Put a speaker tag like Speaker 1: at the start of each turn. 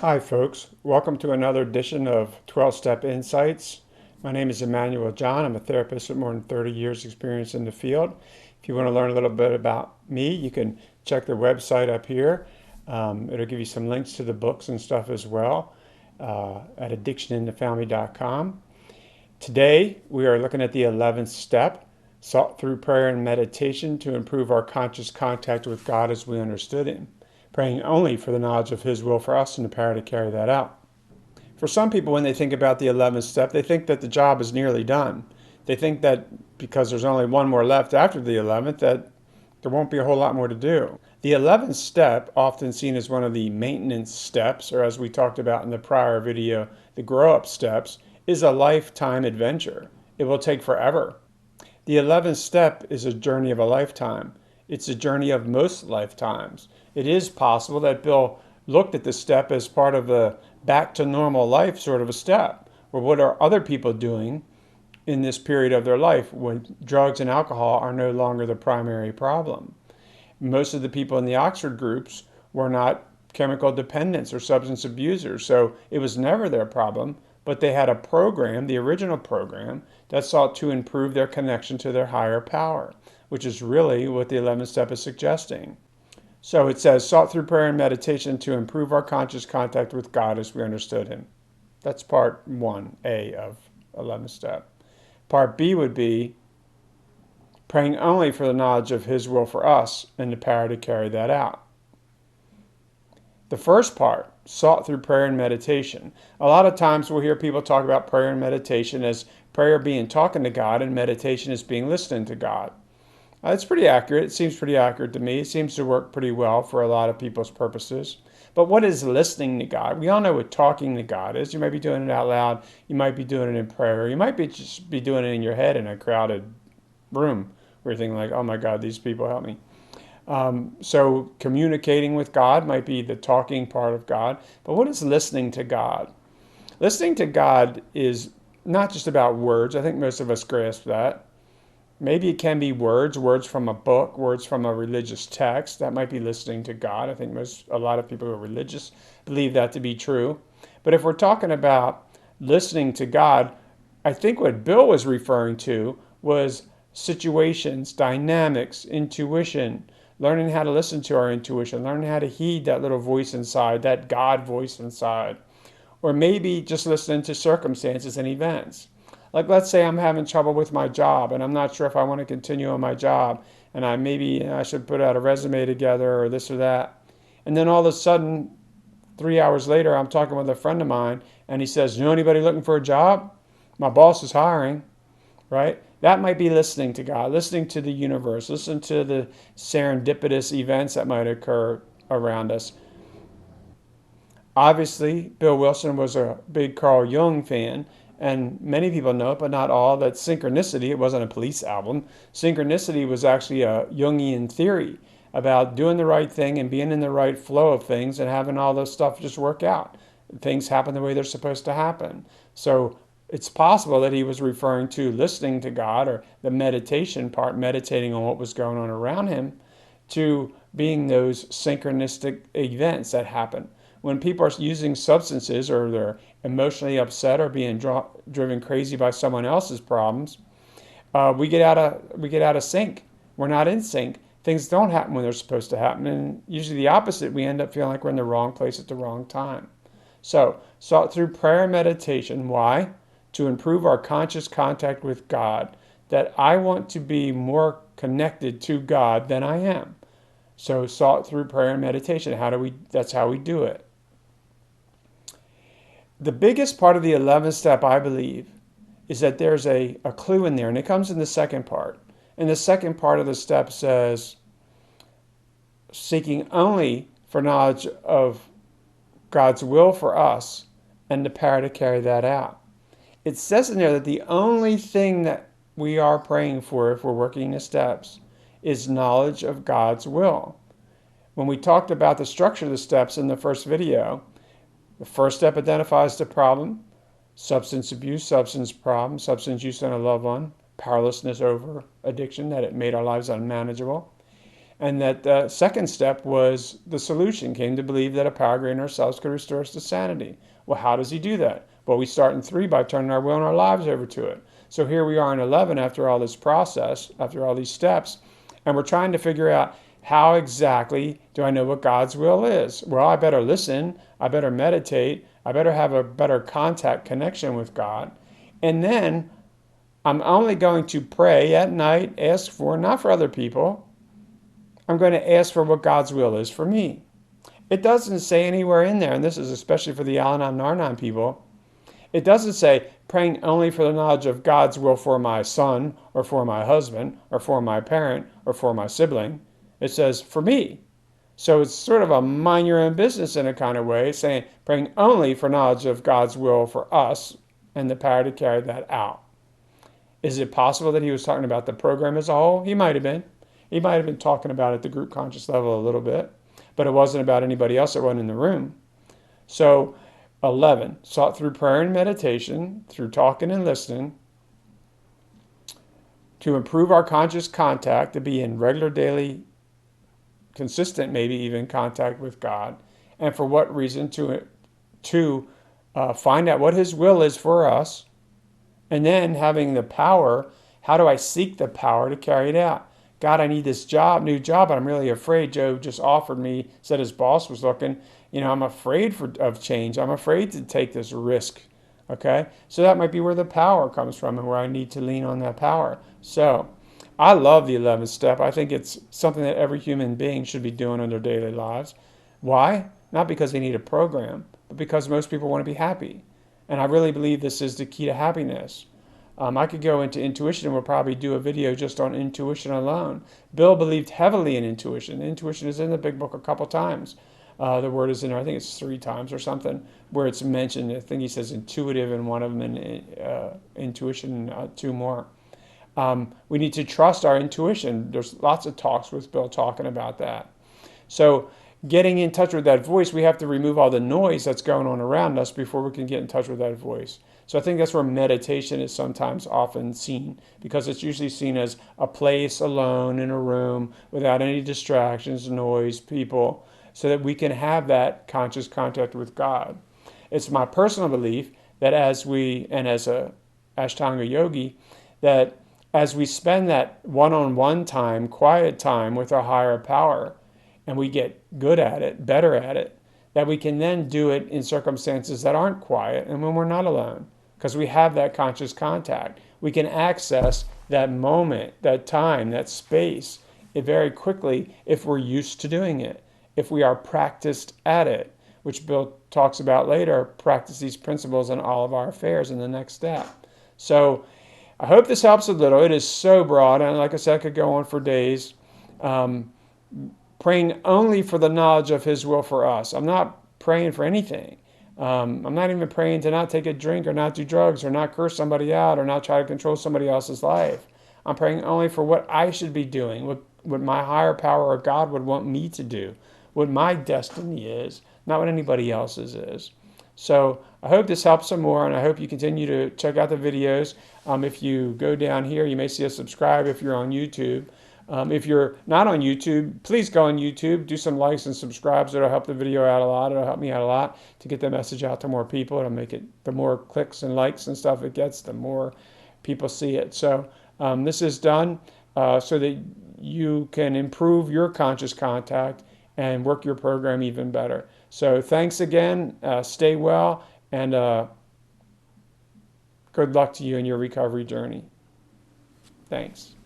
Speaker 1: Hi, folks. Welcome to another edition of 12-Step Insights. My name is Emmanuel John. I'm a therapist with more than 30 years experience in the field. If you want to learn a little bit about me, you can check the website up here. It'll give you some links to the books and stuff as well at addictioninthefamily.com. Today, we are looking at the 11th step, sought through prayer and meditation to improve our conscious contact with God as we understood Him, praying only for the knowledge of His will for us and the power to carry that out. For some people, when they think about the 11th step, they think that the job is nearly done. They think that because there's only one more left after the 11th, that there won't be a whole lot more to do. The 11th step, often seen as one of the maintenance steps, or as we talked about in the prior video, the grow-up steps, is a lifetime adventure. It will take forever. The 11th step is a journey of a lifetime. It's a journey of most lifetimes. It is possible that Bill looked at the step as part of the back to normal life sort of a step. Or what are other people doing in this period of their life when drugs and alcohol are no longer the primary problem? Most of the people in the Oxford groups were not chemical dependents or substance abusers, so it was never their problem, but they had a program, the original program, that sought to improve their connection to their higher power, which is really what the 11th step is suggesting. So it says, sought through prayer and meditation to improve our conscious contact with God as we understood Him. That's part 1A of 11th step. Part B would be praying only for the knowledge of His will for us and the power to carry that out. The first part, sought through prayer and meditation. A lot of times we'll hear people talk about prayer and meditation as prayer being talking to God and meditation as being listening to God. It's pretty accurate. It seems pretty accurate to me. It seems to work pretty well for a lot of people's purposes. But what is listening to God? We all know what talking to God is. You might be doing it out loud. You might be doing it in prayer. You might just be doing it in your head in a crowded room where you're thinking like, oh my God, these people help me. So communicating with God might be the talking part of God. But what is listening to God? Listening to God is not just about words. I think most of us grasp that. Maybe it can be words from a book, words from a religious text. That might be listening to God. I think a lot of people who are religious believe that to be true. But if we're talking about listening to God, I think what Bill was referring to was situations, dynamics, intuition, learning how to listen to our intuition, learning how to heed that little voice inside, that God voice inside. Or maybe just listening to circumstances and events. Like let's say I'm having trouble with my job and I'm not sure if I want to continue on my job and I should put out a resume together or this or that. And then all of a sudden, 3 hours later, I'm talking with a friend of mine and he says, you know anybody looking for a job? My boss is hiring, right? That might be listening to God, listening to the universe, listening to the serendipitous events that might occur around us. Obviously, Bill Wilson was a big Carl Jung fan, and many people know it, but not all, that synchronicity, it wasn't a Police album, synchronicity was actually a Jungian theory about doing the right thing and being in the right flow of things and having all this stuff just work out. Things happen the way they're supposed to happen. So it's possible that he was referring to listening to God or the meditation part, meditating on what was going on around him, to being those synchronistic events that happen. When people are using substances or they're emotionally upset or being driven crazy by someone else's problems, we get out of sync. We're not in sync. Things don't happen when they're supposed to happen, and usually the opposite. We end up feeling like we're in the wrong place at the wrong time. So, sought through prayer and meditation. Why? To improve our conscious contact with God. That I want to be more connected to God than I am. So, sought through prayer and meditation. That's how we do it. The biggest part of the 11th step, I believe, is that there's a clue in there, and it comes in the second part. And the second part of the step says, seeking only for knowledge of God's will for us and the power to carry that out. It says in there that the only thing that we are praying for if we're working the steps is knowledge of God's will. When we talked about the structure of the steps in the first video, the first step identifies the problem, substance abuse, substance problem, substance use on a loved one, powerlessness over addiction, that it made our lives unmanageable. And that the second step was the solution, came to believe that a power greater than ourselves could restore us to sanity. Well, how does he do that? Well, we start in 3 by turning our will and our lives over to it. So here we are in 11 after all this process, after all these steps, and we're trying to figure out how exactly do I know what God's will is? Well, I better listen, I better meditate, I better have a better contact connection with God. And then I'm only going to pray at night, ask for, not for other people, I'm going to ask for what God's will is for me. It doesn't say anywhere in there, and this is especially for the Al-anon, Nar-anon people, it doesn't say praying only for the knowledge of God's will for my son, or for my husband, or for my parent, or for my sibling. It says for me. So it's sort of a mind your own business in a kind of way, saying praying only for knowledge of God's will for us and the power to carry that out. Is it possible that he was talking about the program as a whole? He might have been. He might have been talking about it at the group conscious level a little bit, but it wasn't about anybody else that wasn't in the room. So 11, sought through prayer and meditation, through talking and listening, to improve our conscious contact, to be in regular daily, consistent, maybe even contact with God. And for what reason? To find out what his will is for us, and then having the power, how do I seek the power to carry it out? God, I need this new job, but I'm really afraid. Joe just offered me, said his boss was looking. I'm afraid of change. I'm afraid to take this risk. Okay? So that might be where the power comes from and where I need to lean on that power. So I love the 11th step. I think it's something that every human being should be doing in their daily lives. Why? Not because they need a program, but because most people want to be happy. And I really believe this is the key to happiness. I could go into intuition, and we'll probably do a video just on intuition alone. Bill believed heavily in intuition. Intuition is in the big book a couple times. The word is in there, I think it's 3 times or something, where it's mentioned. I think he says intuitive in one of them, and intuition 2 more. We need to trust our intuition. There's lots of talks with Bill talking about that. So getting in touch with that voice, we have to remove all the noise that's going on around us before we can get in touch with that voice. So I think that's where meditation is sometimes often seen, because it's usually seen as a place alone in a room without any distractions, noise, people, so that we can have that conscious contact with God. It's my personal belief that as a Ashtanga yogi, that as we spend that one-on-one time, quiet time with our higher power, and we get good at it, better at it, that we can then do it in circumstances that aren't quiet and when we're not alone, because we have that conscious contact. We can access that moment, that time, that space very quickly if we're used to doing it, if we are practiced at it, which Bill talks about later, practice these principles in all of our affairs in the next step. So I hope this helps a little. It is so broad, and like I said, I could go on for days. Praying only for the knowledge of his will for us. I'm not praying for anything. I'm not even praying to not take a drink or not do drugs or not curse somebody out or not try to control somebody else's life. I'm praying only for what I should be doing, what my higher power or God would want me to do, what my destiny is, not what anybody else's is. So I hope this helps some more, and I hope you continue to check out the videos. If you go down here, you may see us subscribe if you're on YouTube. If you're not on YouTube, please go on YouTube, do some likes and subscribes. It'll help the video out a lot. It'll help me out a lot to get the message out to more people. It'll make it, the more clicks and likes and stuff it gets, the more people see it. So this is done so that you can improve your conscious contact and work your program even better. So thanks again. Stay well, and good luck to you in your recovery journey. Thanks.